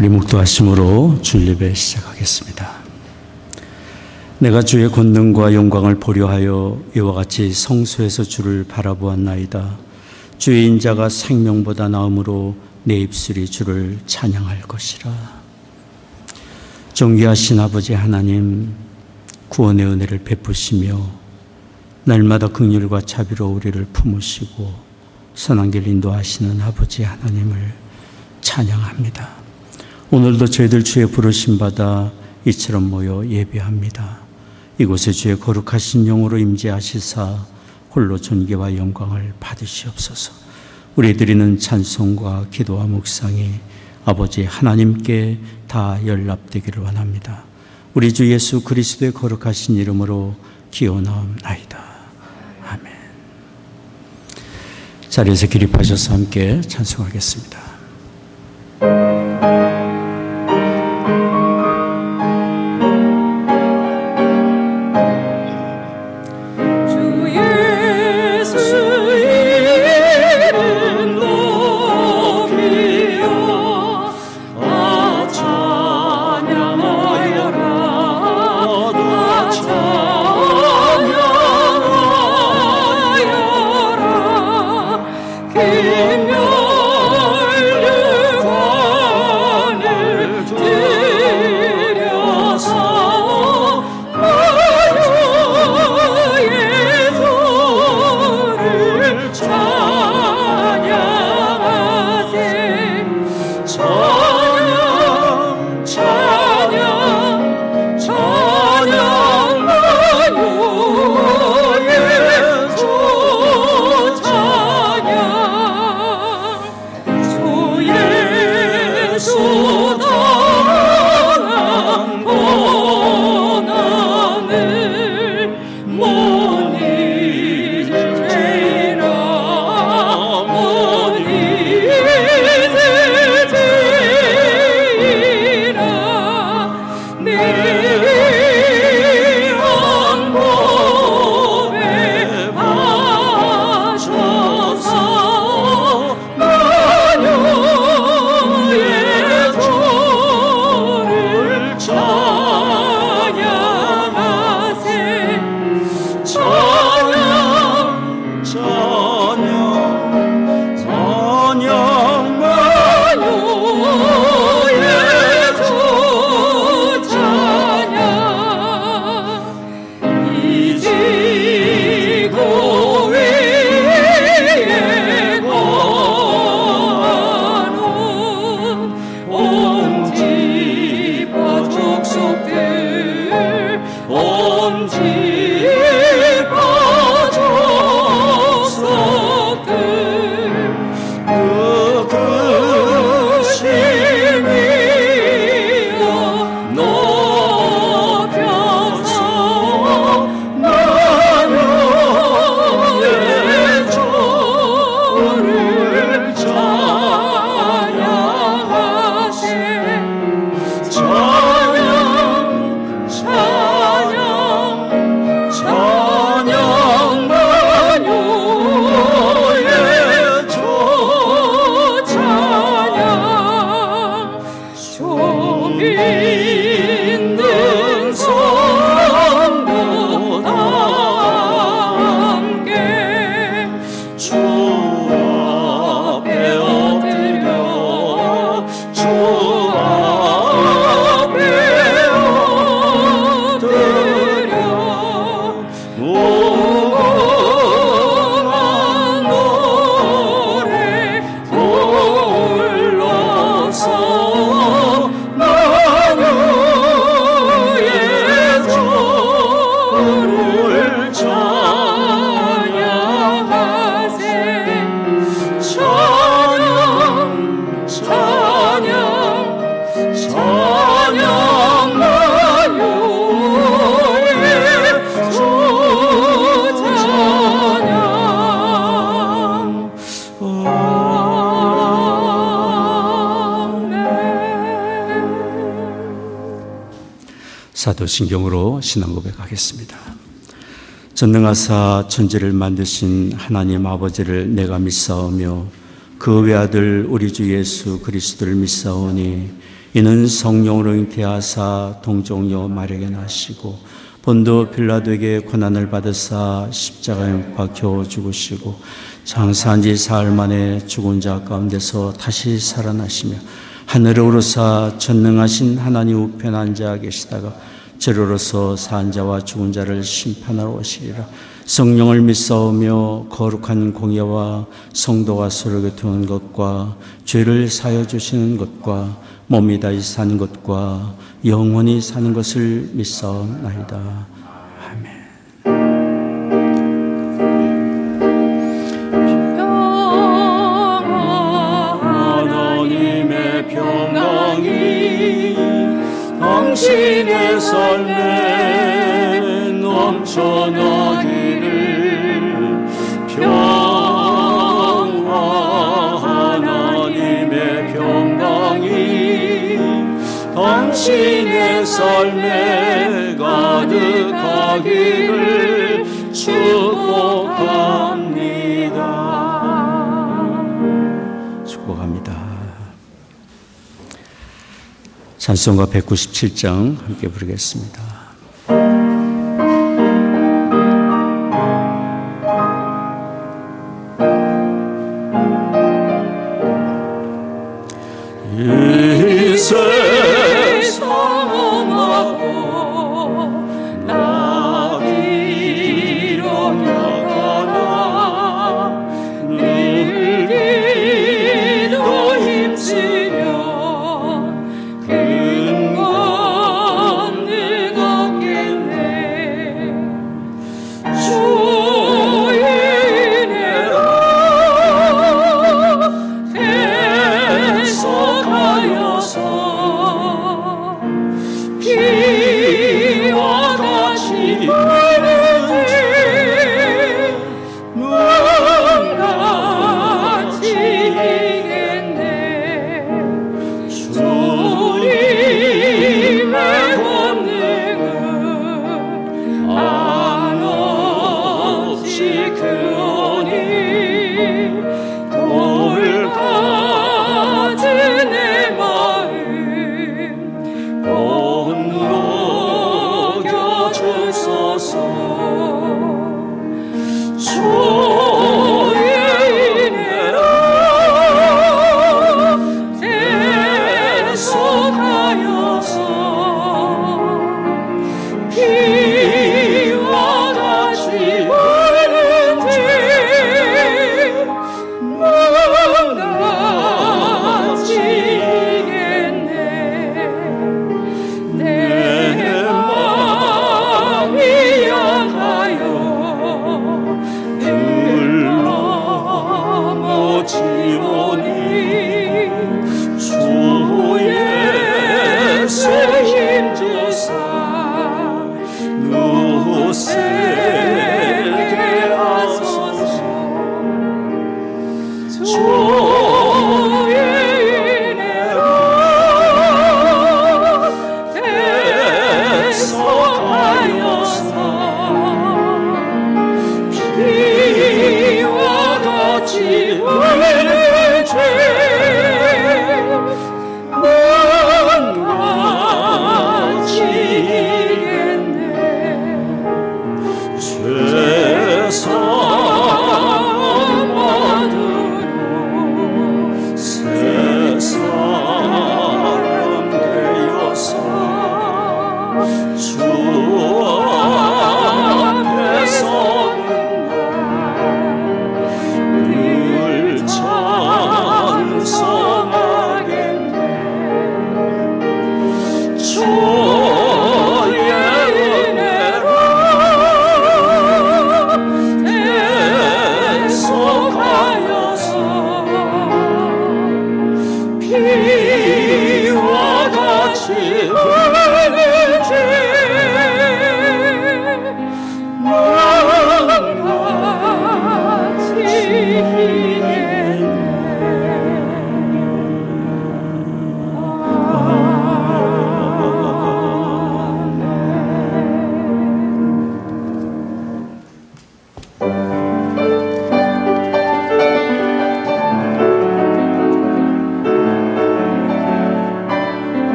우리 묵도하심으로 주일 예배 시작하겠습니다. 내가 주의 권능과 영광을 보려 하여 이와 같이 성소에서 주를 바라보았나이다. 주의 인자가 생명보다 나음으로 내 입술이 주를 찬양할 것이라. 존귀하신 아버지 하나님, 구원의 은혜를 베푸시며 날마다 긍휼과 자비로 우리를 품으시고 선한 길 인도하시는 아버지 하나님을 찬양합니다. 오늘도 저희들 주의 부르심 받아 이처럼 모여 예배합니다. 이곳에 주의 거룩하신 영으로 임재하시사 홀로 존귀와 영광을 받으시옵소서. 우리 드리는 찬송과 기도와 묵상이 아버지 하나님께 다 연락되기를 원합니다. 우리 주 예수 그리스도의 거룩하신 이름으로 기원하옵나이다. 아멘. 자리에서 기립하셔서 함께 찬송하겠습니다. 사도신경으로 신앙 고백하겠습니다. 전능하사 천지를 만드신 하나님 아버지를 내가 믿사오며 그 외아들 우리 주 예수 그리스도를 믿사오니 이는 성령으로 잉태하사 동정녀 마리아에게 나시고 본도 빌라도에게 고난을 받으사 십자가에 못 박혀 죽으시고 장사한 지 사흘 만에 죽은 자 가운데서 다시 살아나시며 하늘에 오르사 전능하신 하나님 우편에 앉아 계시다가 저로서 산 자와 죽은 자를 심판하러 오시리라. 성령을 믿사오며 거룩한 공예와 성도가 서로 교통하는 것과 죄를 사여 주시는 것과 몸이 다시 사는 것과 영원히 사는 것을 믿사옵나이다. 아멘. 하나님의 평강이 당신의 삶에 넘쳐나기를. 평화 하나님의 평강이 당신의 삶에 가득하기를 축복합니다. 축복합니다. 찬송가 197장 함께 부르겠습니다. 이 세상하고 나 비록 약하나 늘 기도 힘쓰며 큰 건을 걷겠네. 주의 은혜로 계속하여서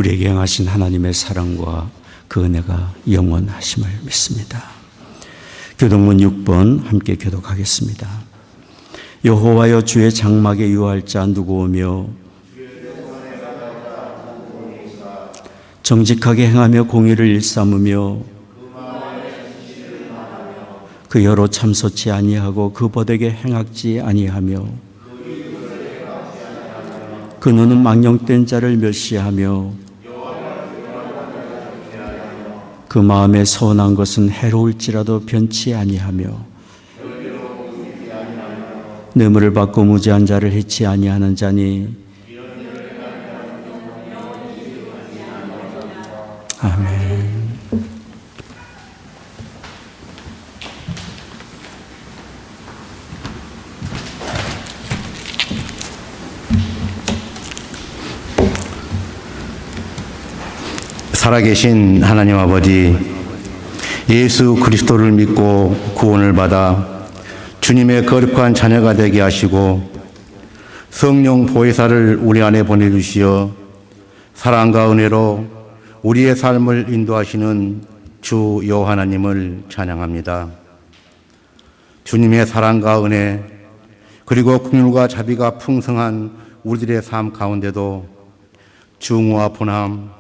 우리에게 행하신 하나님의 사랑과 그 은혜가 영원하심을 믿습니다. 교독문 6번 함께 교독하겠습니다. 여호와여, 주의 장막에 유할 자 누구 오며 정직하게 행하며 공의를 일삼으며 그 여로 참소치 아니하고 그 법에게 행악지 아니하며 그 눈은 망령된 자를 멸시하며 그 마음에 선한 것은 해로울지라도 변치 아니하며 뇌물을 받고 무지한 자를 해치 아니하는 자니. 아멘. 살아계신 하나님 아버지, 예수 그리스도를 믿고 구원을 받아 주님의 거룩한 자녀가 되게 하시고 성령 보혜사를 우리 안에 보내주시어 사랑과 은혜로 우리의 삶을 인도하시는 주 여호와 하나님을 찬양합니다. 주님의 사랑과 은혜 그리고 긍휼과 자비가 풍성한 우리들의 삶 가운데도 증오와 분함,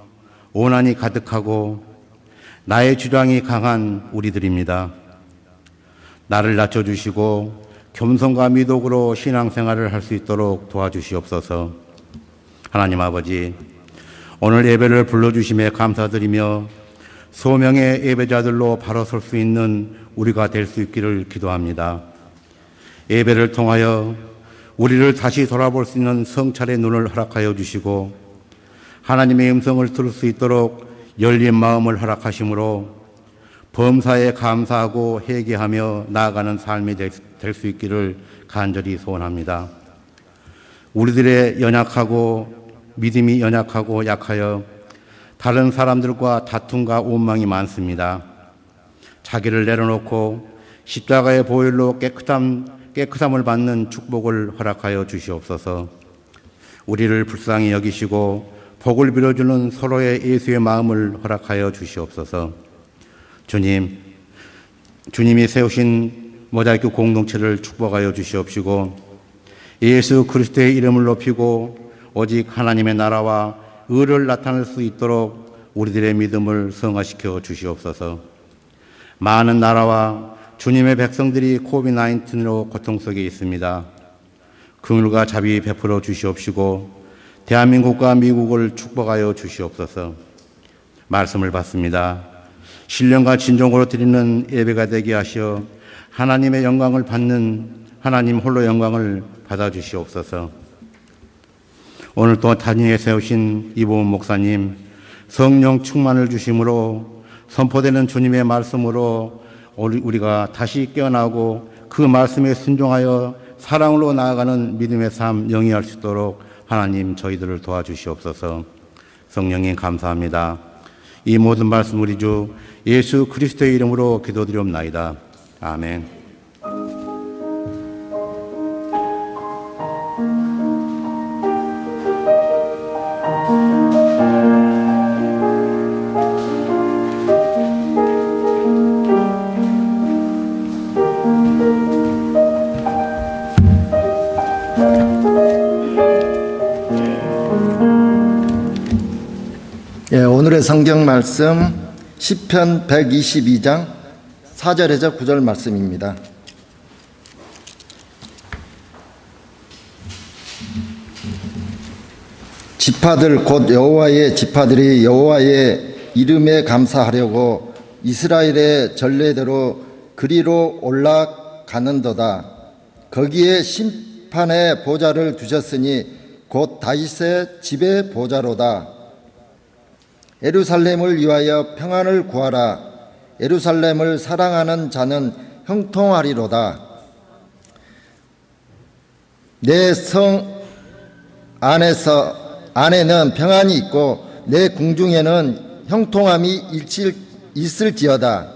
오난이 가득하고 나의 주량이 강한 우리들입니다. 나를 낮춰주시고 겸손과 미덕으로 신앙생활을 할 수 있도록 도와주시옵소서. 하나님 아버지, 오늘 예배를 불러주심에 감사드리며 소명의 예배자들로 바로 설 수 있는 우리가 될 수 있기를 기도합니다. 예배를 통하여 우리를 다시 돌아볼 수 있는 성찰의 눈을 허락하여 주시고 하나님의 음성을 들을 수 있도록 열린 마음을 허락하심으로 범사에 감사하고 회개하며 나아가는 삶이 될 수 있기를 간절히 소원합니다. 우리들의 연약하고 믿음이 연약하고 약하여 다른 사람들과 다툼과 원망이 많습니다. 자기를 내려놓고 십자가의 보혈로 깨끗함을 받는 축복을 허락하여 주시옵소서. 우리를 불쌍히 여기시고 복을 빌어주는 서로의 예수의 마음을 허락하여 주시옵소서. 주님이 세우신 모자이크 공동체를 축복하여 주시옵시고 예수 그리스도의 이름을 높이고 오직 하나님의 나라와 의를 나타낼 수 있도록 우리들의 믿음을 성화시켜 주시옵소서. 많은 나라와 주님의 백성들이 코비드-19로 고통 속에 있습니다. 긍휼과 자비 베풀어 주시옵시고 대한민국과 미국을 축복하여 주시옵소서. 말씀을 받습니다. 신령과 진정으로 드리는 예배가 되게 하시어 하나님의 영광을 받는 하나님 홀로 영광을 받아주시옵소서. 오늘 또 단위에 세우신 이보은 목사님, 성령 충만을 주심으로 선포되는 주님의 말씀으로 우리가 다시 깨어나고 그 말씀에 순종하여 사랑으로 나아가는 믿음의 삶 영위할 수 있도록 하나님 저희들을 도와주시옵소서. 성령님 감사합니다. 이 모든 말씀 우리 주 예수 그리스도의 이름으로 기도드리옵나이다. 아멘. 오늘의 성경 말씀 시편 122장 4절에서 9절 말씀입니다. 지파들 곧 여호와의 지파들이 여호와의 이름에 감사하려고 이스라엘의 전례대로 그리로 올라가는도다. 거기에 심판의 보좌를 두셨으니 곧 다윗의 집의 보좌로다. 예루살렘을 위하여 평안을 구하라. 예루살렘을 사랑하는 자는 형통하리로다. 내 성 안에는 평안이 있고 내 궁중에는 형통함이 있을지어다.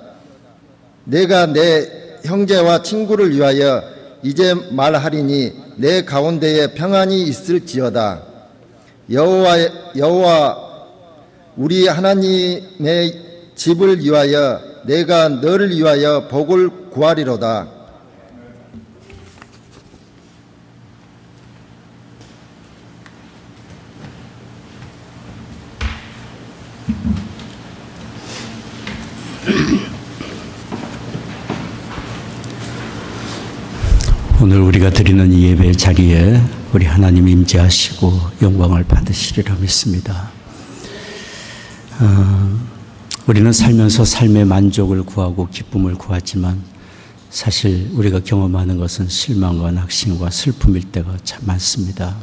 내가 내 형제와 친구를 위하여 이제 말하리니 내 가운데에 평안이 있을지어다. 여호와 우리 하나님의 집을 위하여 내가 너를 위하여 복을 구하리로다. 오늘 우리가 드리는 이 예배 자리에 우리 하나님 임재하시고 영광을 받으시리라 믿습니다. 우리는 살면서 삶의 만족을 구하고 기쁨을 구하지만 사실 우리가 경험하는 것은 실망과 낙심과 슬픔일 때가 참 많습니다.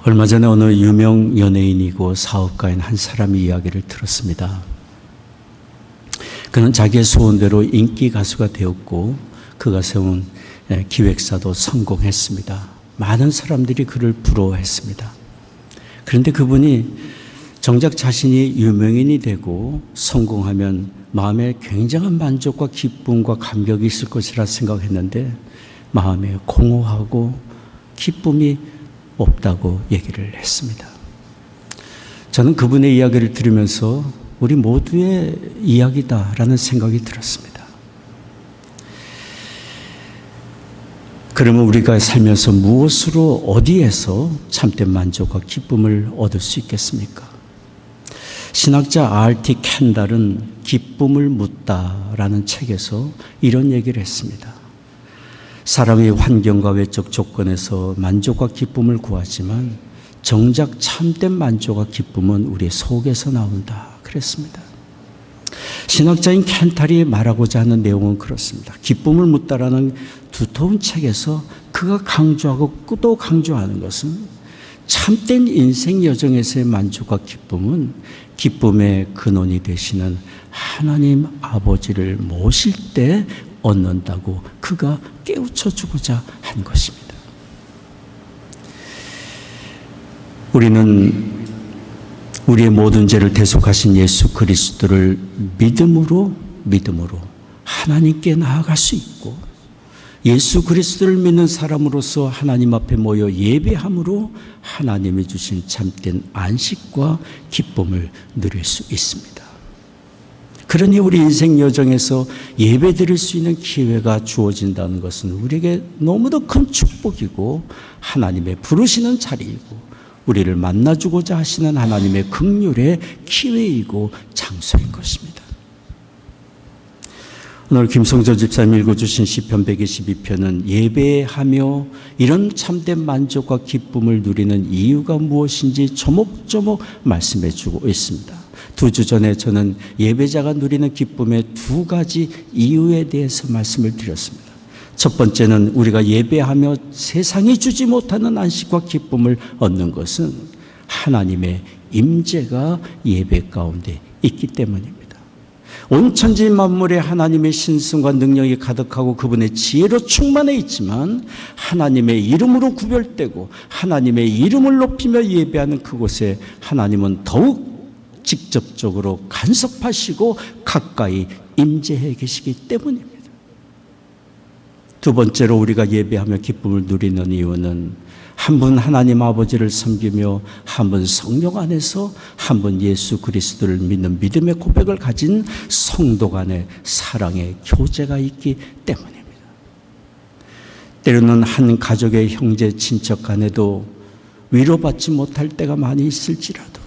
얼마 전에 어느 유명 연예인이고 사업가인 한 사람의 이야기를 들었습니다. 그는 자기의 소원대로 인기 가수가 되었고 그가 세운 기획사도 성공했습니다. 많은 사람들이 그를 부러워했습니다. 그런데 그분이 정작 자신이 유명인이 되고 성공하면 마음에 굉장한 만족과 기쁨과 감격이 있을 것이라 생각했는데 마음에 공허하고 기쁨이 없다고 얘기를 했습니다. 저는 그분의 이야기를 들으면서 우리 모두의 이야기다라는 생각이 들었습니다. 그러면 우리가 살면서 무엇으로 어디에서 참된 만족과 기쁨을 얻을 수 있겠습니까? 신학자 R.T. 켄달은 기쁨을 묻다라는 책에서 이런 얘기를 했습니다. 사람이 환경과 외적 조건에서 만족과 기쁨을 구하지만 정작 참된 만족과 기쁨은 우리 속에서 나온다 그랬습니다. 신학자인 켄달이 말하고자 하는 내용은 그렇습니다. 기쁨을 묻다라는 두터운 책에서 그가 강조하고 또 강조하는 것은 참된 인생 여정에서의 만족과 기쁨은 기쁨의 근원이 되시는 하나님 아버지를 모실 때 얻는다고 그가 깨우쳐 주고자 한 것입니다. 우리는 우리의 모든 죄를 대속하신 예수 그리스도를 믿음으로 하나님께 나아갈 수 있고 예수 그리스도를 믿는 사람으로서 하나님 앞에 모여 예배함으로 하나님이 주신 참된 안식과 기쁨을 누릴 수 있습니다. 그러니 우리 인생 여정에서 예배 드릴 수 있는 기회가 주어진다는 것은 우리에게 너무도 큰 축복이고 하나님의 부르시는 자리이고 우리를 만나주고자 하시는 하나님의 긍휼의 기회이고 장소인 것입니다. 오늘 김성조 집사님 읽어주신 시편 122편은 예배하며 이런 참된 만족과 기쁨을 누리는 이유가 무엇인지 조목조목 말씀해 주고 있습니다. 2주 전에 저는 예배자가 누리는 기쁨의 2가지 이유에 대해서 말씀을 드렸습니다. 첫 번째는 우리가 예배하며 세상이 주지 못하는 안식과 기쁨을 얻는 것은 하나님의 임재가 예배 가운데 있기 때문입니다. 온 천지 만물에 하나님의 신성과 능력이 가득하고 그분의 지혜로 충만해 있지만 하나님의 이름으로 구별되고 하나님의 이름을 높이며 예배하는 그곳에 하나님은 더욱 직접적으로 간섭하시고 가까이 임재해 계시기 때문입니다. 두 번째로 우리가 예배하며 기쁨을 누리는 이유는 한 분 하나님 아버지를 섬기며 한 분 성령 안에서 한 분 예수 그리스도를 믿는 믿음의 고백을 가진 성도 간의 사랑의 교제가 있기 때문입니다. 때로는 한 가족의 형제 친척 간에도 위로받지 못할 때가 많이 있을지라도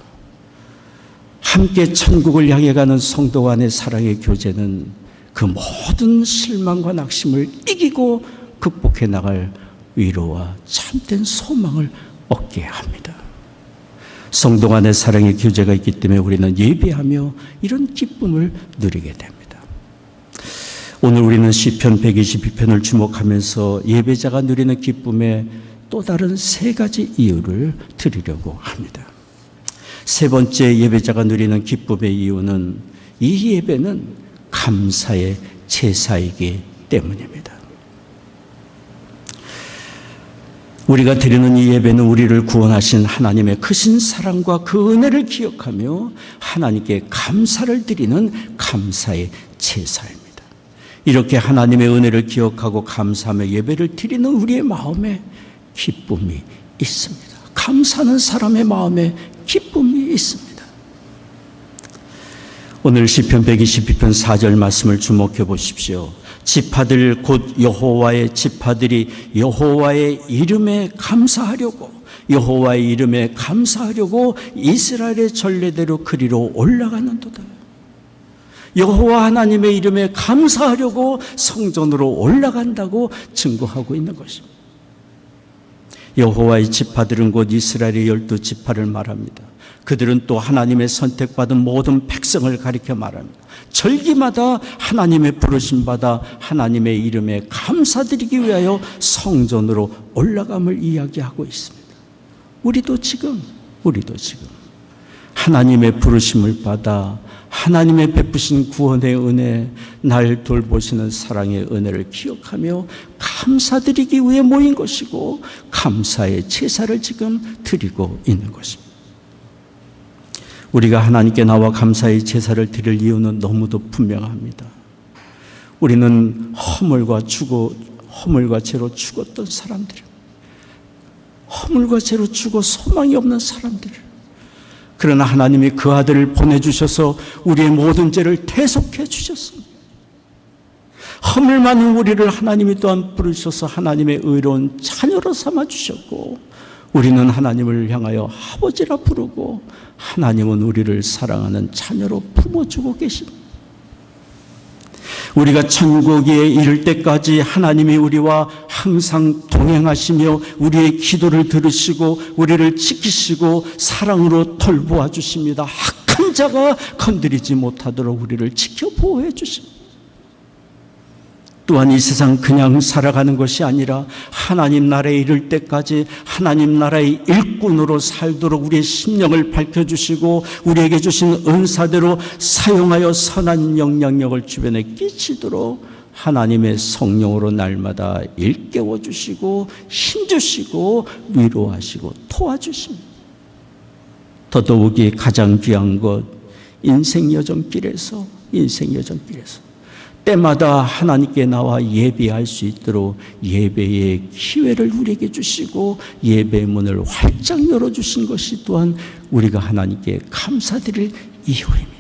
함께 천국을 향해 가는 성도 간의 사랑의 교제는 그 모든 실망과 낙심을 이기고 극복해 나갈 위로와 참된 소망을 얻게 합니다. 성도 간의 사랑의 교제가 있기 때문에 우리는 예배하며 이런 기쁨을 누리게 됩니다. 오늘 우리는 시편 122편을 주목하면서 예배자가 누리는 기쁨의 또 다른 3가지 이유를 드리려고 합니다. 세 번째 예배자가 누리는 기쁨의 이유는 이 예배는 감사의 제사이기 때문입니다. 우리가 드리는 이 예배는 우리를 구원하신 하나님의 크신 사랑과 그 은혜를 기억하며 하나님께 감사를 드리는 감사의 제사입니다. 이렇게 하나님의 은혜를 기억하고 감사하며 예배를 드리는 우리의 마음에 기쁨이 있습니다. 감사하는 사람의 마음에 기쁨이 있습니다. 오늘 시편 122편 4절 말씀을 주목해 보십시오. 지파들 곧 여호와의 지파들이 여호와의 이름에 감사하려고 이스라엘의 전례대로 그리로 올라가는도다. 여호와 하나님의 이름에 감사하려고 성전으로 올라간다고 증거하고 있는 것입니다. 여호와의 지파들은 곧 이스라엘의 12지파를 말합니다. 그들은 또 하나님의 선택받은 모든 백성을 가리켜 말합니다. 절기마다 하나님의 부르심받아 하나님의 이름에 감사드리기 위하여 성전으로 올라감을 이야기하고 있습니다. 우리도 지금 하나님의 부르심을 받아 하나님의 베푸신 구원의 은혜, 날 돌보시는 사랑의 은혜를 기억하며 감사드리기 위해 모인 것이고 감사의 제사를 지금 드리고 있는 것입니다. 우리가 하나님께 나와 감사의 제사를 드릴 이유는 너무도 분명합니다. 우리는 허물과 죄로 죽었던 사람들입니다. 허물과 죄로 죽어 소망이 없는 사람들입니다. 그러나 하나님이 그 아들을 보내주셔서 우리의 모든 죄를 대속해 주셨습니다. 허물 많은 우리를 하나님이 또한 부르셔서 하나님의 의로운 자녀로 삼아주셨고 우리는 하나님을 향하여 아버지라 부르고 하나님은 우리를 사랑하는 자녀로 품어주고 계십니다. 우리가 천국에 이를 때까지 하나님이 우리와 항상 동행하시며 우리의 기도를 들으시고 우리를 지키시고 사랑으로 돌보아 주십니다. 악한 자가 건드리지 못하도록 우리를 지켜 보호해 주십니다. 또한 이 세상 그냥 살아가는 것이 아니라 하나님 나라에 이를 때까지 하나님 나라의 일꾼으로 살도록 우리의 심령을 밝혀주시고 우리에게 주신 은사대로 사용하여 선한 영향력을 주변에 끼치도록 하나님의 성령으로 날마다 일깨워 주시고 힘주시고 위로하시고 도와주십니다. 더더욱이 가장 귀한 것 인생 여정길에서 때마다 하나님께 나와 예배할 수 있도록 예배의 기회를 우리에게 주시고 예배의 문을 활짝 열어주신 것이 또한 우리가 하나님께 감사드릴 이유입니다.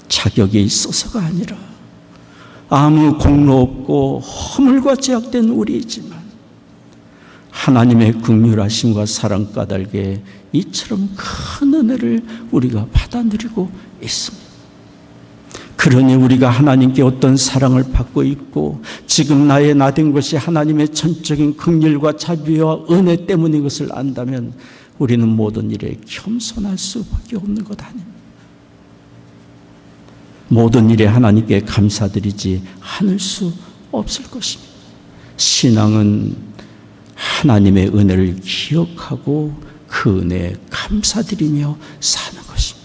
자격이 있어서가 아니라 아무 공로 없고 허물과 제약된 우리이지만 하나님의 긍휼하심과 사랑 까닭에 이처럼 큰 은혜를 우리가 받아 누리고 있습니다. 그러니 우리가 하나님께 어떤 사랑을 받고 있고 지금 나의 나된 것이 하나님의 전적인 긍휼과 자비와 은혜 때문인 것을 안다면 우리는 모든 일에 겸손할 수밖에 없는 것 아닙니다. 모든 일에 하나님께 감사드리지 않을 수 없을 것입니다. 신앙은 하나님의 은혜를 기억하고 그 은혜에 감사드리며 사는 것입니다.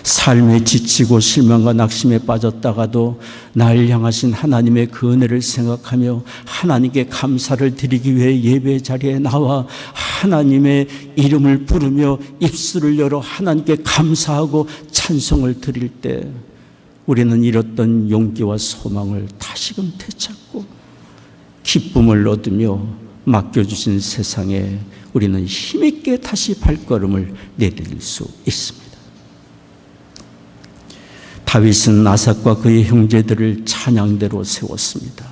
삶에 지치고 실망과 낙심에 빠졌다가도 날 향하신 하나님의 그 은혜를 생각하며 하나님께 감사를 드리기 위해 예배 자리에 나와 하나님의 이름을 부르며 입술을 열어 하나님께 감사하고 찬송을 드릴 때 우리는 잃었던 용기와 소망을 다시금 되찾고 기쁨을 얻으며 맡겨주신 세상에 우리는 힘있게 다시 발걸음을 내딜 수 있습니다. 다윗은 아삭과 그의 형제들을 찬양대로 세웠습니다.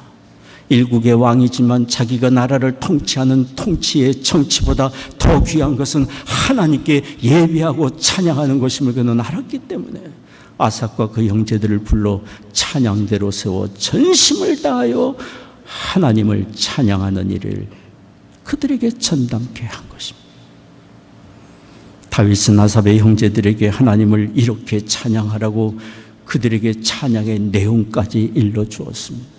일국의 왕이지만 자기가 나라를 통치하는 통치의 정치보다 더 귀한 것은 하나님께 예배하고 찬양하는 것임을 그는 알았기 때문에 아삭과 그 형제들을 불러 찬양대로 세워 전심을 다하여 하나님을 찬양하는 일을 그들에게 전담케 한 것입니다. 다윗은 아삽의 형제들에게 하나님을 이렇게 찬양하라고 그들에게 찬양의 내용까지 일러주었습니다.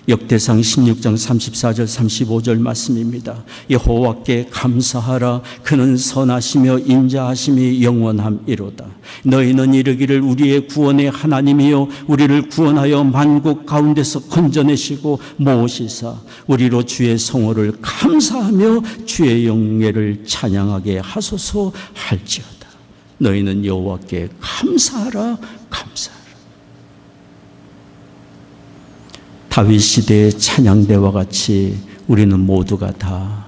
역대상 16장 34절 35절 말씀입니다. 여호와께 감사하라. 그는 선하시며 인자하심이 영원함이로다. 너희는 이르기를 우리의 구원의 하나님이여 우리를 구원하여 만국 가운데서 건져내시고 모으시사 우리로 주의 성호를 감사하며 주의 영예를 찬양하게 하소서 할지어다. 너희는 여호와께 감사하라. 감사하라. 다윗 시대의 찬양대와 같이 우리는 모두가 다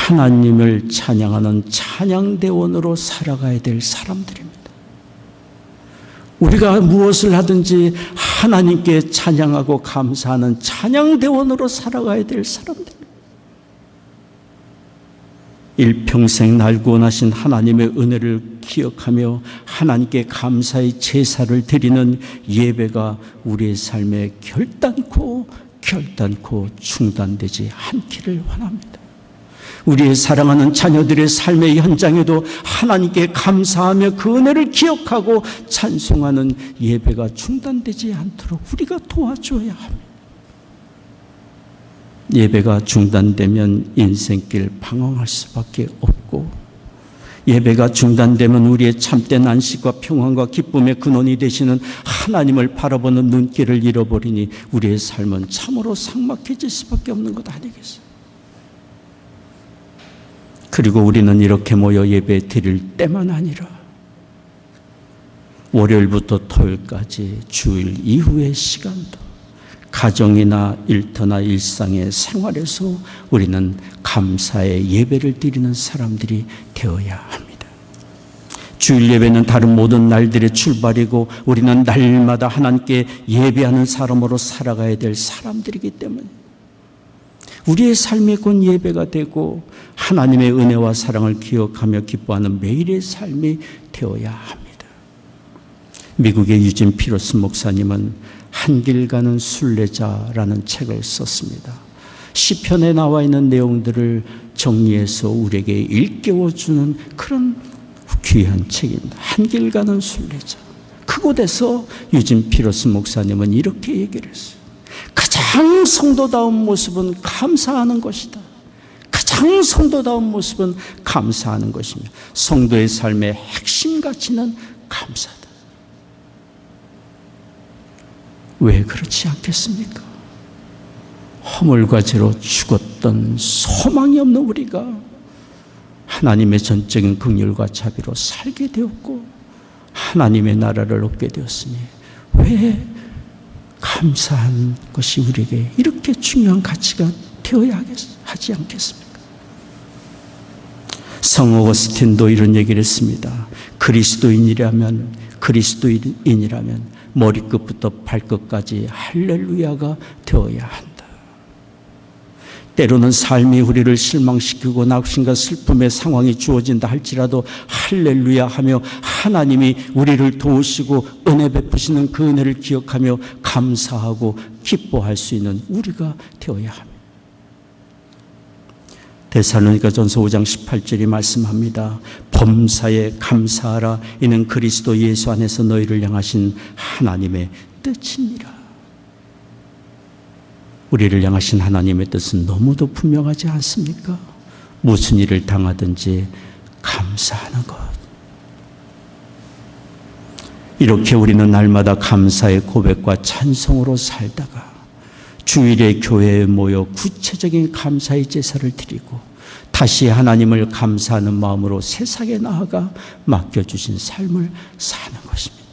하나님을 찬양하는 찬양대원으로 살아가야 될 사람들입니다. 우리가 무엇을 하든지 하나님께 찬양하고 감사하는 찬양대원으로 살아가야 될 사람들. 일평생 날 구원하신 하나님의 은혜를 기억하며 하나님께 감사의 제사를 드리는 예배가 우리의 삶에 결단코 중단되지 않기를 원합니다. 우리의 사랑하는 자녀들의 삶의 현장에도 하나님께 감사하며 그 은혜를 기억하고 찬송하는 예배가 중단되지 않도록 우리가 도와줘야 합니다. 예배가 중단되면 인생길 방황할 수밖에 없고, 예배가 중단되면 우리의 참된 안식과 평안과 기쁨의 근원이 되시는 하나님을 바라보는 눈길을 잃어버리니 우리의 삶은 참으로 삭막해질 수밖에 없는 것 아니겠어요? 그리고 우리는 이렇게 모여 예배 드릴 때만 아니라 월요일부터 토요일까지 주일 이후의 시간도 가정이나 일터나 일상의 생활에서 우리는 감사의 예배를 드리는 사람들이 되어야 합니다. 주일 예배는 다른 모든 날들의 출발이고 우리는 날마다 하나님께 예배하는 사람으로 살아가야 될 사람들이기 때문에 우리의 삶이 곧 예배가 되고 하나님의 은혜와 사랑을 기억하며 기뻐하는 매일의 삶이 되어야 합니다. 미국의 유진 피러스 목사님은 한길 가는 순례자라는 책을 썼습니다. 시편에 나와 있는 내용들을 정리해서 우리에게 일깨워주는 그런 귀한 책입니다. 한길 가는 순례자. 그곳에서 유진 피러스 목사님은 이렇게 얘기를 했어요. 가장 성도다운 모습은 감사하는 것이다. 가장 성도다운 모습은 감사하는 것이며 성도의 삶의 핵심 가치는 감사다. 왜 그렇지 않겠습니까? 허물과 죄로 죽었던 소망이 없는 우리가 하나님의 전적인 긍휼과 자비로 살게 되었고 하나님의 나라를 얻게 되었으니 왜 감사한 것이 우리에게 이렇게 중요한 가치가 되어야 하지 않겠습니까? 성 어거스틴도 이런 얘기를 했습니다. 그리스도인이라면 머리끝부터 발끝까지 할렐루야가 되어야 한다. 때로는 삶이 우리를 실망시키고 낙심과 슬픔의 상황이 주어진다 할지라도 할렐루야 하며 하나님이 우리를 도우시고 은혜 베푸시는 그 은혜를 기억하며 감사하고 기뻐할 수 있는 우리가 되어야 합니다. 데살로니가전서 5장 18절이 말씀합니다. 범사에 감사하라. 이는 그리스도 예수 안에서 너희를 향하신 하나님의 뜻이니라. 우리를 향하신 하나님의 뜻은 너무도 분명하지 않습니까? 무슨 일을 당하든지 감사하는 것. 이렇게 우리는 날마다 감사의 고백과 찬송으로 살다가 주일에 교회에 모여 구체적인 감사의 제사를 드리고 다시 하나님을 감사하는 마음으로 세상에 나아가 맡겨주신 삶을 사는 것입니다.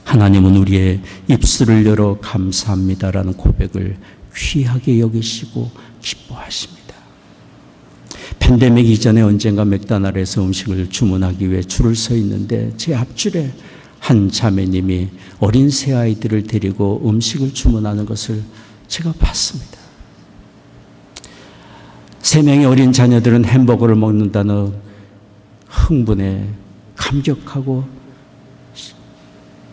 하나님은 우리의 입술을 열어 감사합니다라는 고백을 귀하게 여기시고 기뻐하십니다. 팬데믹 이전에 언젠가 맥도날드에서 음식을 주문하기 위해 줄을 서 있는데 제 앞줄에 한 자매님이 어린 새아이들을 데리고 음식을 주문하는 것을 제가 봤습니다. 3명의 어린 자녀들은 햄버거를 먹는다는 흥분에 감격하고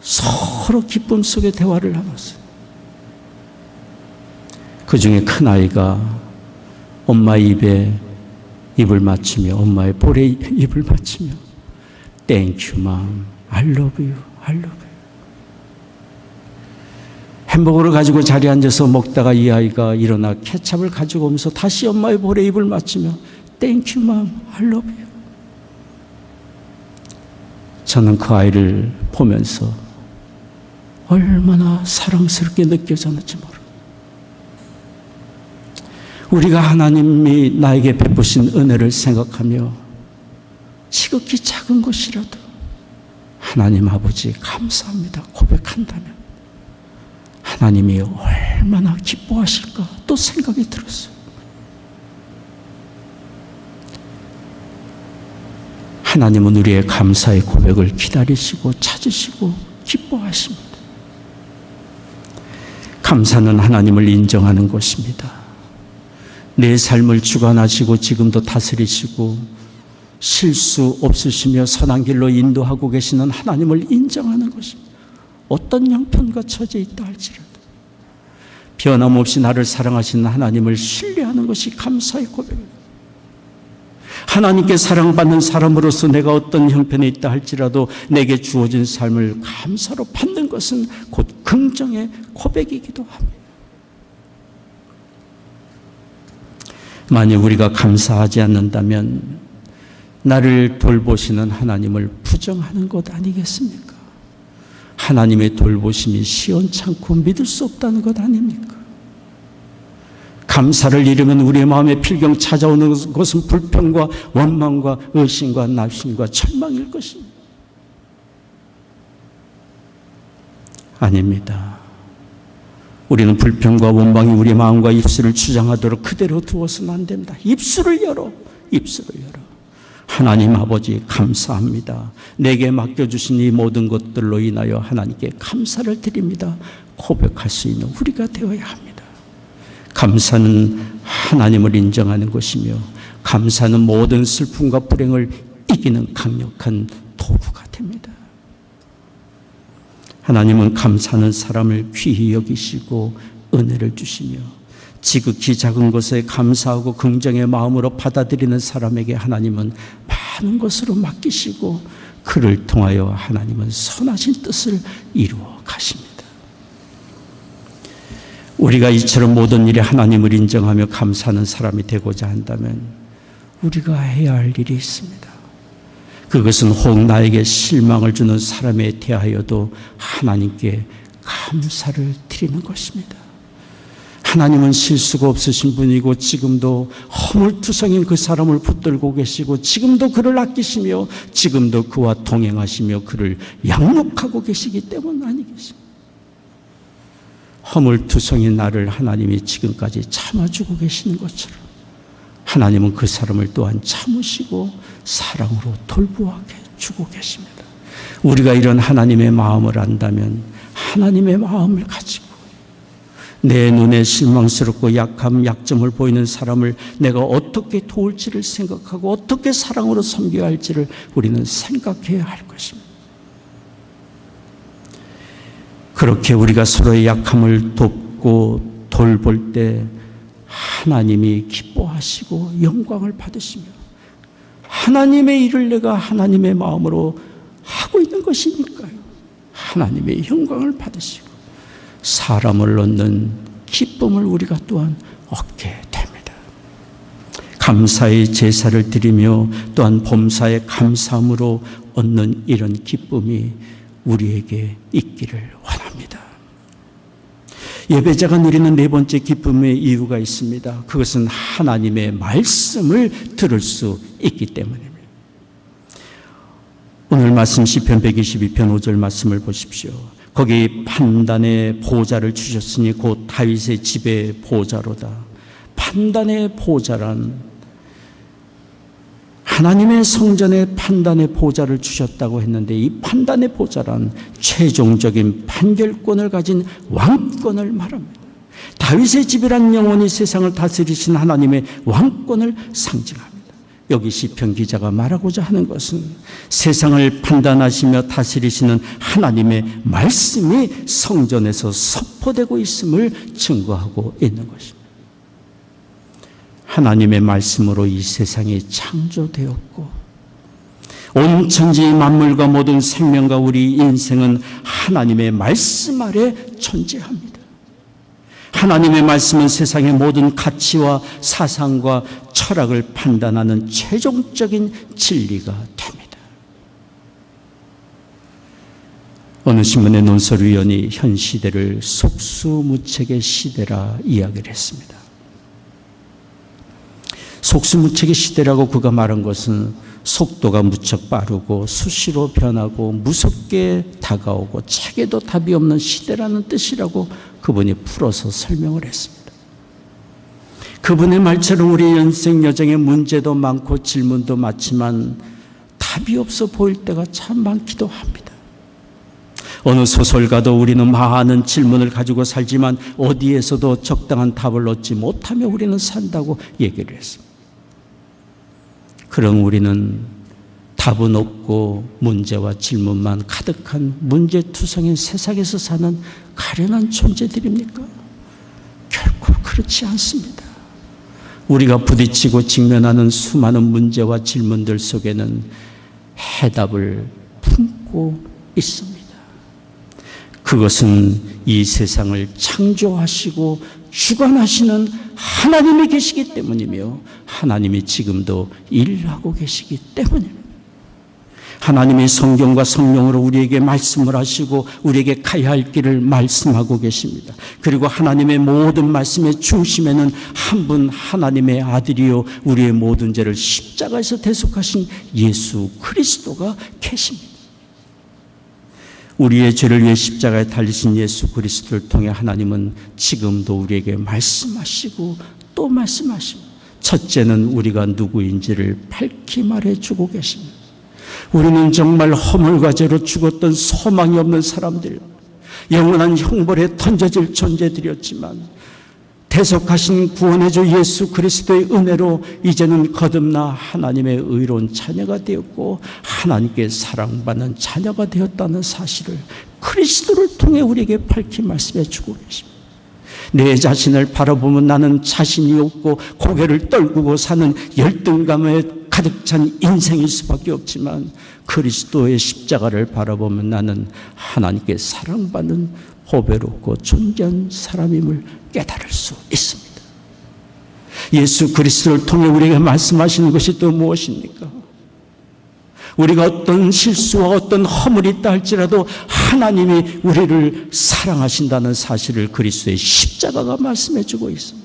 서로 기쁨 속에 대화를 나눴어요. 그 중에 큰 아이가 엄마의 입에 입을 맞추며 엄마의 볼에 입을 맞추며 Thank you, mom. I love you. I love you. 햄버거를 가지고 자리에 앉아서 먹다가 이 아이가 일어나 케찹을 가지고 오면서 다시 엄마의 볼에 입을 맞추며 Thank you, mom. I love you. 저는 그 아이를 보면서 얼마나 사랑스럽게 느껴졌는지 모릅니다. 우리가 하나님이 나에게 베푸신 은혜를 생각하며 지극히 작은 것이라도 하나님 아버지 감사합니다 고백한다면 하나님이 얼마나 기뻐하실까 또 생각이 들었어요. 하나님은 우리의 감사의 고백을 기다리시고 찾으시고 기뻐하십니다. 감사는 하나님을 인정하는 것입니다. 내 삶을 주관하시고 지금도 다스리시고 실수 없으시며 선한 길로 인도하고 계시는 하나님을 인정하는 것입니다. 어떤 형편과 처지에 있다 할지라도 변함없이 나를 사랑하시는 하나님을 신뢰하는 것이 감사의 고백입니다. 하나님께 사랑받는 사람으로서 내가 어떤 형편에 있다 할지라도 내게 주어진 삶을 감사로 받는 것은 곧 긍정의 고백이기도 합니다. 만약 우리가 감사하지 않는다면 나를 돌보시는 하나님을 부정하는 것 아니겠습니까? 하나님의 돌보심이 시원찮고 믿을 수 없다는 것 아닙니까? 감사를 잃으면 우리의 마음에 필경 찾아오는 것은 불평과 원망과 의심과 낙심과 절망일 것입니다. 아닙니다. 우리는 불평과 원망이 우리 마음과 입술을 주장하도록 그대로 두어서는 안 됩니다. 입술을 열어. 하나님 아버지 감사합니다. 내게 맡겨주신 이 모든 것들로 인하여 하나님께 감사를 드립니다. 고백할 수 있는 우리가 되어야 합니다. 감사는 하나님을 인정하는 것이며 감사는 모든 슬픔과 불행을 이기는 강력한 도구가 됩니다. 하나님은 감사하는 사람을 귀히 여기시고 은혜를 주시며 지극히 작은 것에 감사하고 긍정의 마음으로 받아들이는 사람에게 하나님은 많은 것으로 맡기시고 그를 통하여 하나님은 선하신 뜻을 이루어 가십니다. 우리가 이처럼 모든 일에 하나님을 인정하며 감사하는 사람이 되고자 한다면 우리가 해야 할 일이 있습니다. 그것은 혹 나에게 실망을 주는 사람에 대하여도 하나님께 감사를 드리는 것입니다. 하나님은 실수가 없으신 분이고 지금도 허물투성인 그 사람을 붙들고 계시고 지금도 그를 아끼시며 지금도 그와 동행하시며 그를 양육하고 계시기 때문 아니겠습니까? 허물투성인 나를 하나님이 지금까지 참아주고 계시는 것처럼 하나님은 그 사람을 또한 참으시고 사랑으로 돌보아 주고 계십니다. 우리가 이런 하나님의 마음을 안다면 하나님의 마음을 가지고 내 눈에 실망스럽고 약점을 보이는 사람을 내가 어떻게 도울지를 생각하고 어떻게 사랑으로 섬겨야 할지를 우리는 생각해야 할 것입니다. 그렇게 우리가 서로의 약함을 돕고 돌볼 때 하나님이 기뻐하시고 영광을 받으시며 하나님의 일을 내가 하나님의 마음으로 하고 있는 것이니까요. 하나님의 영광을 받으시고 사람을 얻는 기쁨을 우리가 또한 얻게 됩니다. 감사의 제사를 드리며 또한 범사의 감사함으로 얻는 이런 기쁨이 우리에게 있기를 원합니다. 예배자가 누리는 네 번째 기쁨의 이유가 있습니다. 그것은 하나님의 말씀을 들을 수 있기 때문입니다. 오늘 말씀 시편 122편 5절 말씀을 보십시오. 거기 판단의 보좌를 주셨으니 곧 다윗의 집의 보좌로다. 판단의 보좌란 하나님의 성전에 판단의 보좌를 주셨다고 했는데 이 판단의 보좌란 최종적인 판결권을 가진 왕권을 말합니다. 다윗의 집이란 영원히 세상을 다스리신 하나님의 왕권을 상징합니다. 여기 시편 기자가 말하고자 하는 것은 세상을 판단하시며 다스리시는 하나님의 말씀이 성전에서 선포되고 있음을 증거하고 있는 것입니다. 하나님의 말씀으로 이 세상이 창조되었고 온 천지 만물과 모든 생명과 우리 인생은 하나님의 말씀 아래 존재합니다. 하나님의 말씀은 세상의 모든 가치와 사상과 철학을 판단하는 최종적인 진리가 됩니다. 어느 신문의 논설위원이 현 시대를 속수무책의 시대라 이야기를 했습니다. 속수무책의 시대라고 그가 말한 것은 속도가 무척 빠르고 수시로 변하고 무섭게 다가오고 책에도 답이 없는 시대라는 뜻이라고 그분이 풀어서 설명을 했습니다. 그분의 말처럼 우리 인생 여정에 문제도 많고 질문도 많지만 답이 없어 보일 때가 참 많기도 합니다. 어느 소설가도 우리는 많은 질문을 가지고 살지만 어디에서도 적당한 답을 얻지 못하며 우리는 산다고 얘기를 했습니다. 그럼 우리는 답은 없고 문제와 질문만 가득한 문제투성인 세상에서 사는 가련한 존재들입니까? 결코 그렇지 않습니다. 우리가 부딪히고 직면하는 수많은 문제와 질문들 속에는 해답을 품고 있습니다. 그것은 이 세상을 창조하시고 주관하시는 하나님이 계시기 때문이며 하나님이 지금도 일하고 계시기 때문입니다. 하나님이 성경과 성령으로 우리에게 말씀을 하시고 우리에게 가야 할 길을 말씀하고 계십니다. 그리고 하나님의 모든 말씀의 중심에는 한 분 하나님의 아들이요 우리의 모든 죄를 십자가에서 대속하신 예수 그리스도가 계십니다. 우리의 죄를 위해 십자가에 달리신 예수 그리스도를 통해 하나님은 지금도 우리에게 말씀하시고 또 말씀하십니다. 첫째는 우리가 누구인지를 밝히 말해주고 계십니다. 우리는 정말 허물과 죄로 죽었던 소망이 없는 사람들, 영원한 형벌에 던져질 존재들이었지만 대속하신 구원의 주 예수 그리스도의 은혜로 이제는 거듭나 하나님의 의로운 자녀가 되었고 하나님께 사랑받는 자녀가 되었다는 사실을 그리스도를 통해 우리에게 밝히 말씀해 주고 계십니다. 내 자신을 바라보면 나는 자신이 없고 고개를 떨구고 사는 열등감에 가득 찬 인생일 수밖에 없지만 그리스도의 십자가를 바라보면 나는 하나님께 사랑받는 보배롭고 존귀한 사람임을 깨달을 수 있습니다. 예수 그리스도를 통해 우리에게 말씀하시는 것이 또 무엇입니까? 우리가 어떤 실수와 어떤 허물이 있다 할지라도 하나님이 우리를 사랑하신다는 사실을 그리스도의 십자가가 말씀해 주고 있습니다.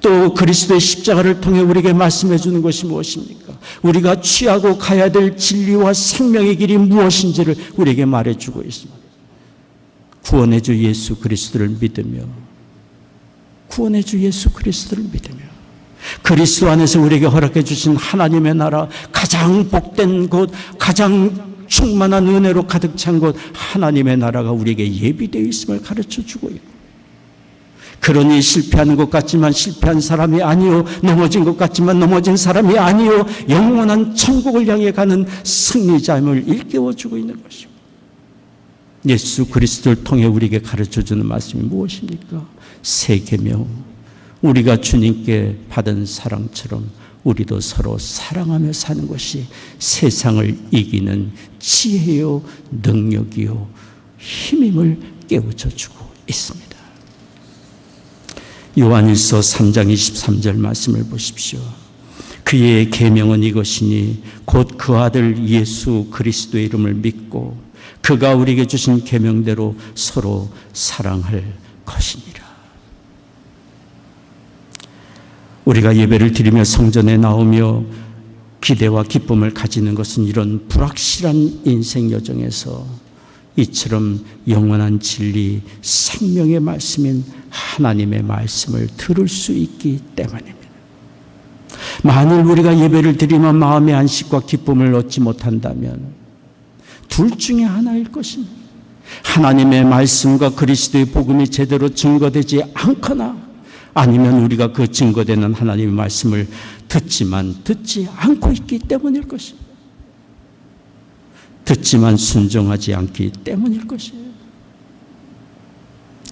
또 그리스도의 십자가를 통해 우리에게 말씀해 주는 것이 무엇입니까? 우리가 취하고 가야 될 진리와 생명의 길이 무엇인지를 우리에게 말해 주고 있습니다. 구원의 주 예수 그리스도를 믿으며 구원의 주 예수 그리스도를 믿으며 그리스도 안에서 우리에게 허락해 주신 하나님의 나라, 가장 복된 곳, 가장 충만한 은혜로 가득 찬 곳 하나님의 나라가 우리에게 예비되어 있음을 가르쳐 주고 있고, 그러니 실패하는 것 같지만 실패한 사람이 아니요, 넘어진 것 같지만 넘어진 사람이 아니요, 영원한 천국을 향해 가는 승리자임을 일깨워주고 있는 것입니다. 예수 그리스도를 통해 우리에게 가르쳐주는 말씀이 무엇입니까? 세계며 우리가 주님께 받은 사랑처럼 우리도 서로 사랑하며 사는 것이 세상을 이기는 지혜요 능력이요 힘임을 깨우쳐주고 있습니다. 요한일서 3장 23절 말씀을 보십시오. 그의 계명은 이것이니 곧 그 아들 예수 그리스도의 이름을 믿고 그가 우리에게 주신 계명대로 서로 사랑할 것이니라. 우리가 예배를 드리며 성전에 나오며 기대와 기쁨을 가지는 것은 이런 불확실한 인생 여정에서 이처럼 영원한 진리, 생명의 말씀인 하나님의 말씀을 들을 수 있기 때문입니다. 만일 우리가 예배를 드리며 마음의 안식과 기쁨을 얻지 못한다면 둘 중에 하나일 것입니다. 하나님의 말씀과 그리스도의 복음이 제대로 증거되지 않거나 아니면 우리가 그 증거되는 하나님의 말씀을 듣지만 듣지 않고 있기 때문일 것입니다. 듣지만 순종하지 않기 때문일 것이에요.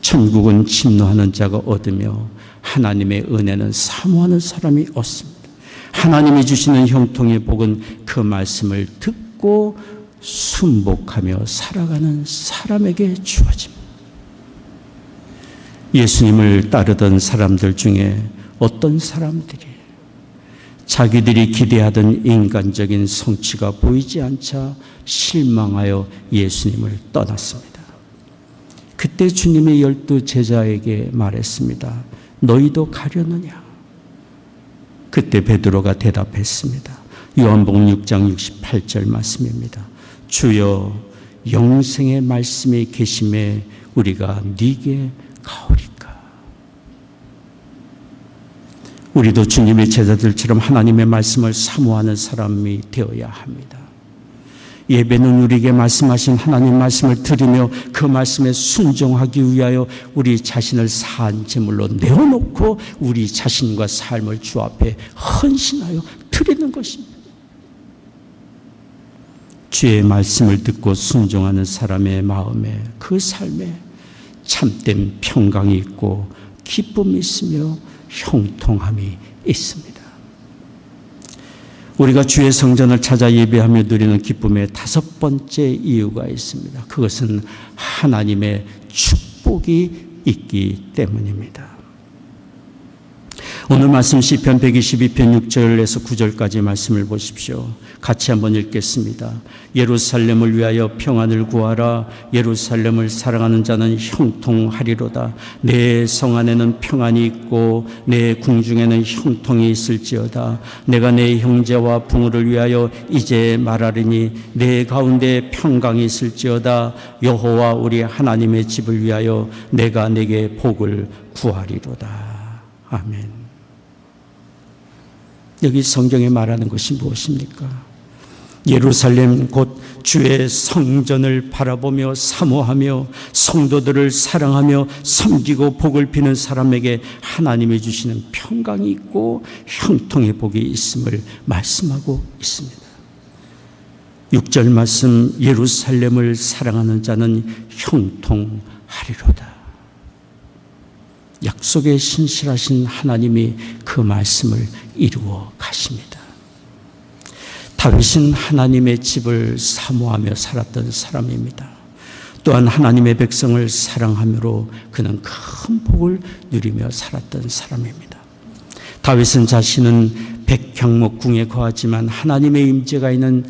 천국은 침노하는 자가 얻으며 하나님의 은혜는 사모하는 사람이 얻습니다. 하나님이 주시는 형통의 복은 그 말씀을 듣고 순복하며 살아가는 사람에게 주어집니다. 예수님을 따르던 사람들 중에 어떤 사람들이 자기들이 기대하던 인간적인 성취가 보이지 않자 실망하여 예수님을 떠났습니다. 그때 주님이 12 제자에게 말했습니다. 너희도 가려느냐? 그때 베드로가 대답했습니다. 요한복음 6장 68절 말씀입니다. 주여, 영생의 말씀이 계심에 우리가 네게 가오리까? 우리도 주님의 제자들처럼 하나님의 말씀을 사모하는 사람이 되어야 합니다. 예배는 우리에게 말씀하신 하나님 말씀을 들으며 그 말씀에 순종하기 위하여 우리 자신을 사한 제물로 내어놓고 우리 자신과 삶을 주 앞에 헌신하여 드리는 것입니다. 주의 말씀을 듣고 순종하는 사람의 마음에, 그 삶에 참된 평강이 있고 기쁨이 있으며 형통함이 있습니다. 우리가 주의 성전을 찾아 예배하며 누리는 기쁨의 다섯 번째 이유가 있습니다. 그것은 하나님의 축복이 있기 때문입니다. 오늘 말씀 시편 122편 6절에서 9절까지 말씀을 보십시오. 같이 한번 읽겠습니다. 예루살렘을 위하여 평안을 구하라. 예루살렘을 사랑하는 자는 형통하리로다. 내 성 안에는 평안이 있고 내 궁중에는 형통이 있을지어다. 내가 내 형제와 부모를 위하여 이제 말하리니 내 가운데 평강이 있을지어다. 여호와 우리 하나님의 집을 위하여 내가 내게 복을 구하리로다. 아멘. 여기 성경에 말하는 것이 무엇입니까? 예루살렘 곧 주의 성전을 바라보며 사모하며 성도들을 사랑하며 섬기고 복을 비는 사람에게 하나님이 주시는 평강이 있고 형통의 복이 있음을 말씀하고 있습니다. 6절 말씀, 예루살렘을 사랑하는 자는 형통하리로다. 약속에 신실하신 하나님이 그 말씀을 이루어 가십니다. 다윗은 하나님의 집을 사모하며 살았던 사람입니다. 또한 하나님의 백성을 사랑함으로 그는 큰 복을 누리며 살았던 사람입니다. 다윗은 자신은 백향목 궁에 거하지만 하나님의 임재가 있는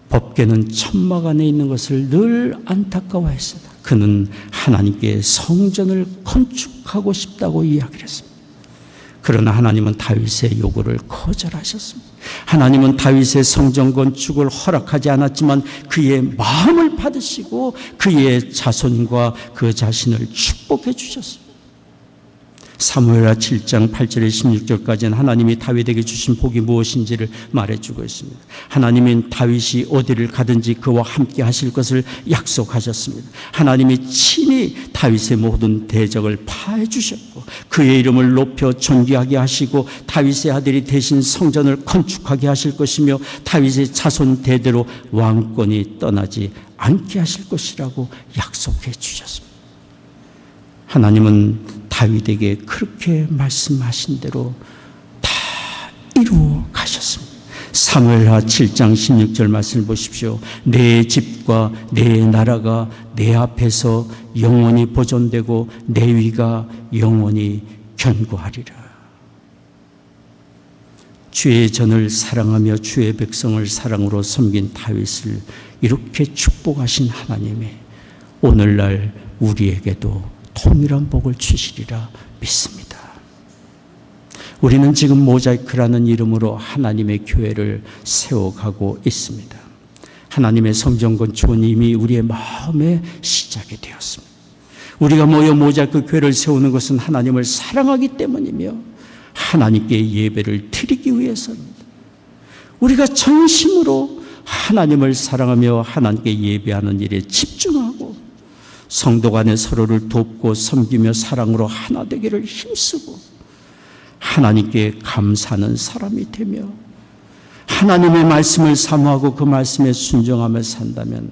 법궤는 천막 안에 있는 것을 늘 안타까워했습니다. 그는 하나님께 성전을 건축하고 싶다고 이야기를 했습니다. 그러나 하나님은 다윗의 요구를 거절하셨습니다. 하나님은 다윗의 성전 건축을 허락하지 않았지만 그의 마음을 받으시고 그의 자손과 그 자신을 축복해 주셨습니다. 사무엘하 7장 8절에 16절까지는 하나님이 다윗에게 주신 복이 무엇인지를 말해주고 있습니다. 하나님은 다윗이 어디를 가든지 그와 함께 하실 것을 약속하셨습니다. 하나님이 친히 다윗의 모든 대적을 파해 주셨고 그의 이름을 높여 존귀하게 하시고 다윗의 아들이 대신 성전을 건축하게 하실 것이며 다윗의 자손 대대로 왕권이 떠나지 않게 하실 것이라고 약속해 주셨습니다. 하나님은 다윗에게 그렇게 말씀하신 대로 다 이루어 가셨습니다. 사무엘하 7장 16절 말씀을 보십시오. 내 집과 내 나라가 내 앞에서 영원히 보존되고 내 위가 영원히 견고하리라. 주의 전을 사랑하며 주의 백성을 사랑으로 섬긴 다윗을 이렇게 축복하신 하나님이 오늘날 우리에게도 동일한 복을 주시리라 믿습니다. 우리는 지금 모자이크라는 이름으로 하나님의 교회를 세워가고 있습니다. 하나님의 성전 건축은 이미 우리의 마음에 시작이 되었습니다. 우리가 모여 모자이크 교회를 세우는 것은 하나님을 사랑하기 때문이며 하나님께 예배를 드리기 위해서입니다. 우리가 전심으로 하나님을 사랑하며 하나님께 예배하는 일에 집중하고 성도 간에 서로를 돕고 섬기며 사랑으로 하나 되기를 힘쓰고 하나님께 감사하는 사람이 되며 하나님의 말씀을 사모하고 그 말씀에 순종하며 산다면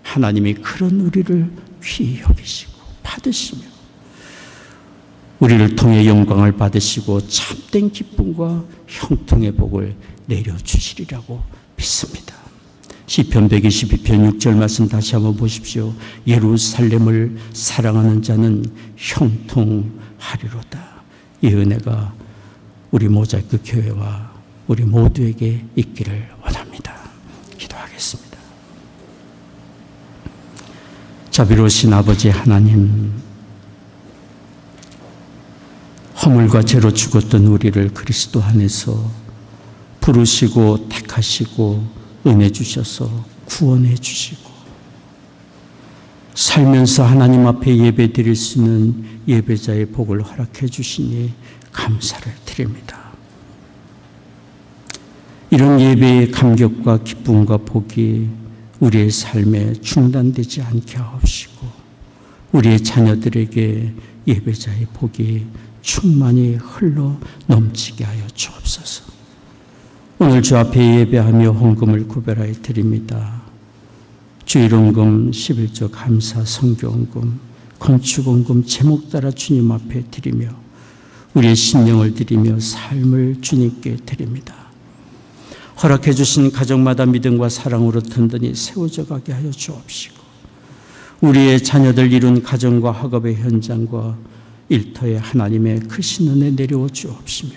하나님이 그런 우리를 귀히 여기시고 받으시며 우리를 통해 영광을 받으시고 참된 기쁨과 형통의 복을 내려주시리라고 믿습니다. 시편 122편 6절 말씀 다시 한번 보십시오. 예루살렘을 사랑하는 자는 형통하리로다. 이 은혜가 우리 모자이크 교회와 우리 모두에게 있기를 원합니다. 기도하겠습니다. 자비로우신 아버지 하나님, 허물과 죄로 죽었던 우리를 그리스도 안에서 부르시고 택하시고 은혜 주셔서 구원해 주시고 살면서 하나님 앞에 예배 드릴 수 있는 예배자의 복을 허락해 주시니 감사를 드립니다. 이런 예배의 감격과 기쁨과 복이 우리의 삶에 중단되지 않게 하옵시고 우리의 자녀들에게 예배자의 복이 충만히 흘러 넘치게 하여 주옵소서. 오늘 주 앞에 예배하며 헌금을 구별하여 드립니다. 주일헌금, 11조 감사, 성교헌금, 건축헌금 제목 따라 주님 앞에 드리며 우리의 심령을 드리며 삶을 주님께 드립니다. 허락해 주신 가정마다 믿음과 사랑으로 든든히 세워져 가게 하여 주옵시고 우리의 자녀들 이룬 가정과 학업의 현장과 일터에 하나님의 크신 은혜 내려오 주옵시며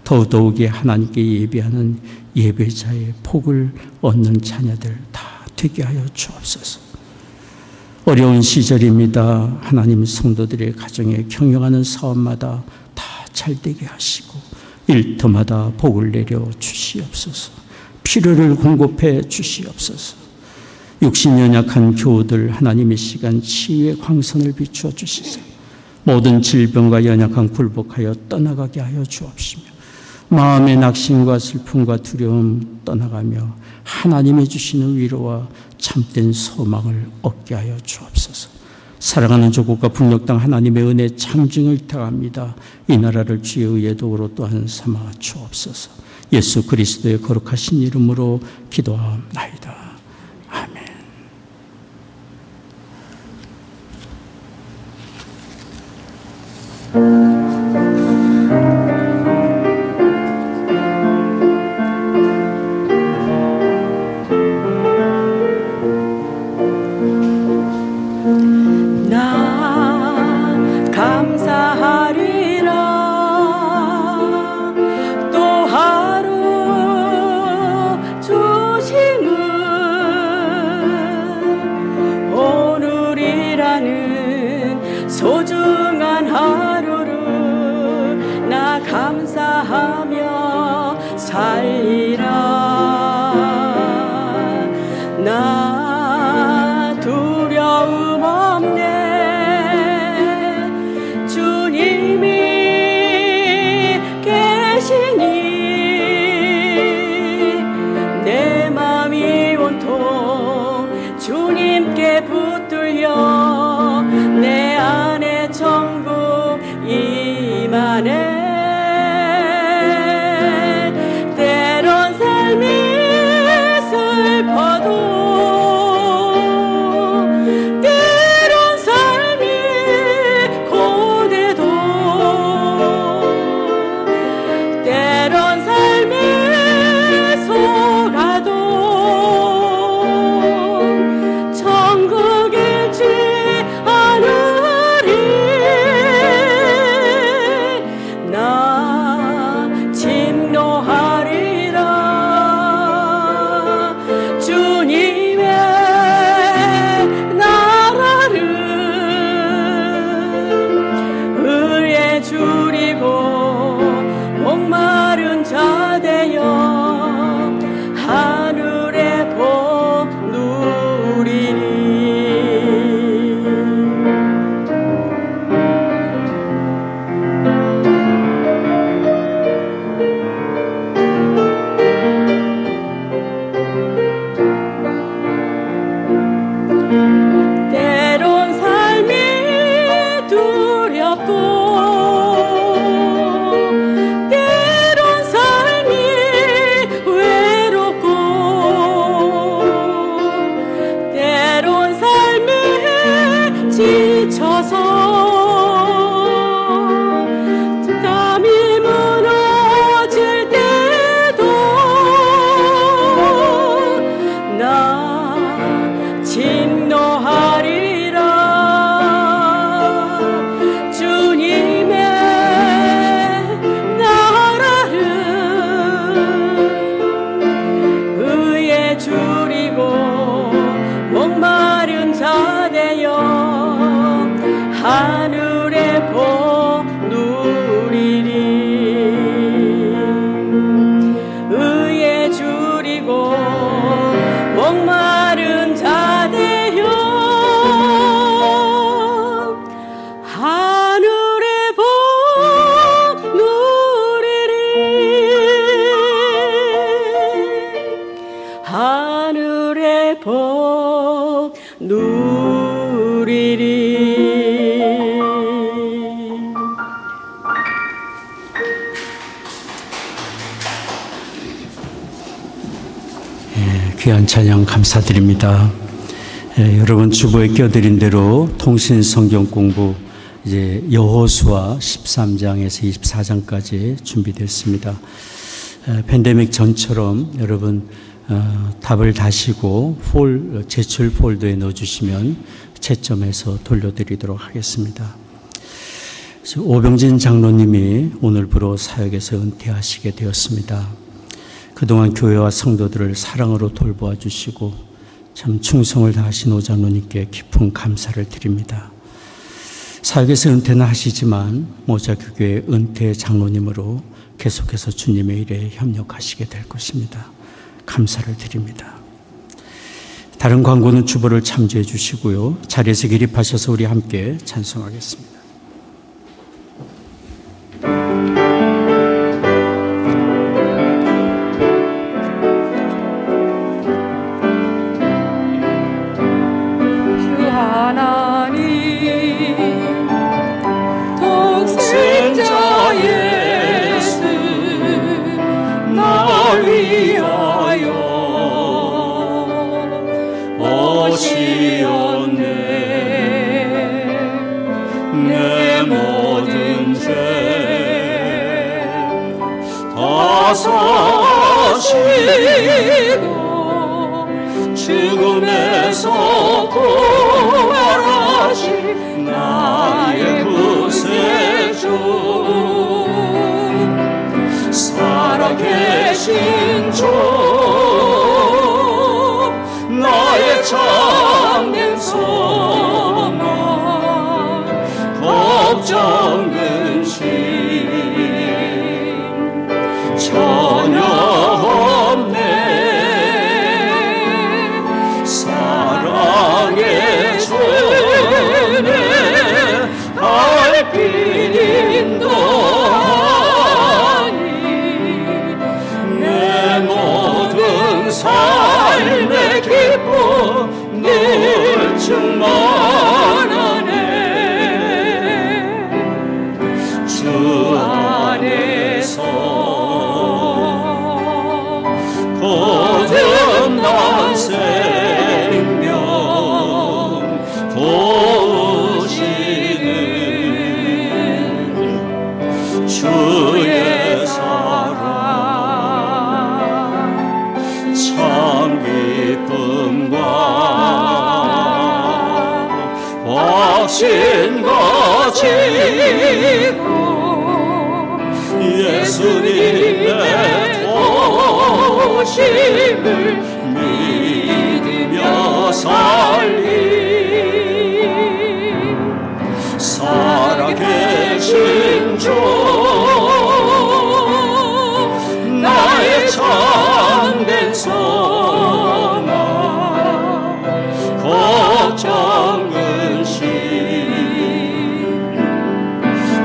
더더욱이 하나님께 예배하는 예배자의 복을 얻는 자녀들 다 되게 하여 주옵소서. 어려운 시절입니다. 하나님 성도들의 가정에 경영하는 사업마다 다 잘되게 하시고 일터마다 복을 내려 주시옵소서. 필요를 공급해 주시옵소서. 육신 연약한 교우들 하나님의 시간 치유의 광선을 비추어 주시사 모든 질병과 연약한 굴복하여 떠나가게 하여 주옵시며 마음의 낙심과 슬픔과 두려움 떠나가며 하나님이 주시는 위로와 참된 소망을 얻게 하여 주옵소서. 사랑하는 조국과 북녘 땅 하나님의 은혜 장증을 택합니다. 이 나라를 주의 의의 도구로 또한 삼아 주옵소서. 예수 그리스도의 거룩하신 이름으로 기도하옵나이다. 아멘. 소중한 하루를 나 감사하며 살리라. 나 두려움 없네. 주님이 계시니 내 맘이 온통 주님께 붙들려 내 안에 천국 임하네. 때론 삶이 슬퍼도 때론 삶이 고되도 때론 삶이 속아도 천국 잃지 않으리. 나 귀한 찬양 감사드립니다. 여러분 주보에 껴드린 대로 통신 성경 공부 이제 여호수아 13장에서 24장까지 준비됐습니다. 팬데믹 전처럼 여러분 답을 다시고 제출 폴더에 넣어주시면 채점해서 돌려드리도록 하겠습니다. 오병진 장로님이 오늘부로 사역에서 은퇴하시게 되었습니다. 그동안 교회와 성도들을 사랑으로 돌보아 주시고 참 충성을 다하신 오 장로님께 깊은 감사를 드립니다. 사역에서 은퇴는 하시지만 모자교회 은퇴 장로님으로 계속해서 주님의 일에 협력하시게 될 것입니다. 감사를 드립니다. 다른 광고는 주보를 참조해 주시고요. 자리에서 기립하셔서 우리 함께 찬송하겠습니다. 죽음에서 부활하신 나의 구세주 살아계신 주 나의 참된 소망 걱정 근심 전혀 없네 사랑의 주님 달빛 인도하니 내 모든 삶의 기쁨 늘 충만하네 주 안에서 거듭난 생명 도우시는 주의 사랑 참 기쁨과 확신 가지고 예수님의 도심을 믿으며 살리 살아계신 주 나의 참된 소망 걱정 근심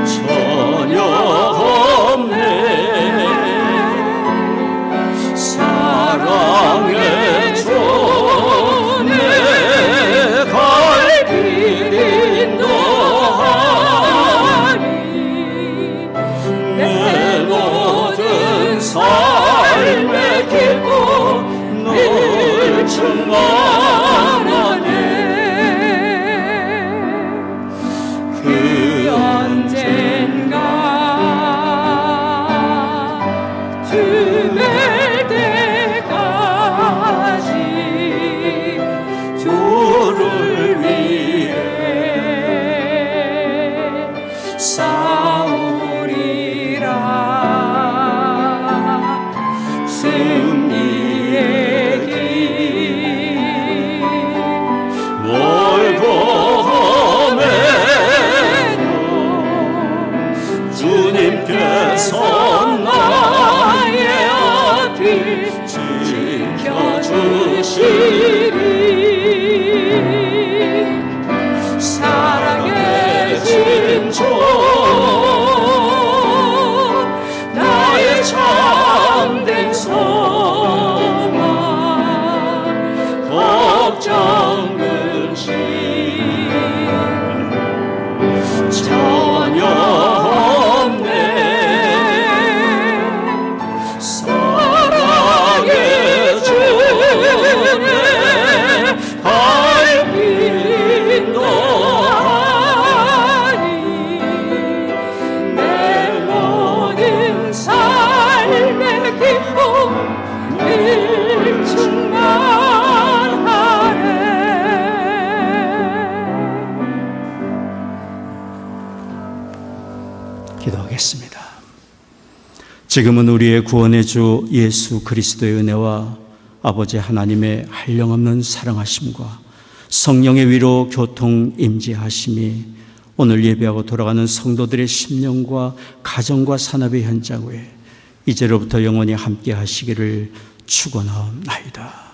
전혀 없네 사랑의 주 내 갈길 인도하니 내 모든 삶의 기쁨 늘 충만하네 그 언젠가 드릴 때까지 주를 위해 싸우리라 승리의 길 멀고 험해도 주님께서 나의 앞을 지켜주시리 살아계신 주 나의 참된 소망 걱정 근심 전혀 없네 지금은 우리의 구원의 주 예수 그리스도의 은혜와 아버지 하나님의 한량없는 사랑하심과 성령의 위로 교통 임재하심이 오늘 예배하고 돌아가는 성도들의 심령과 가정과 산업의 현장 위에 이제로부터 영원히 함께 하시기를 축원하옵나이다.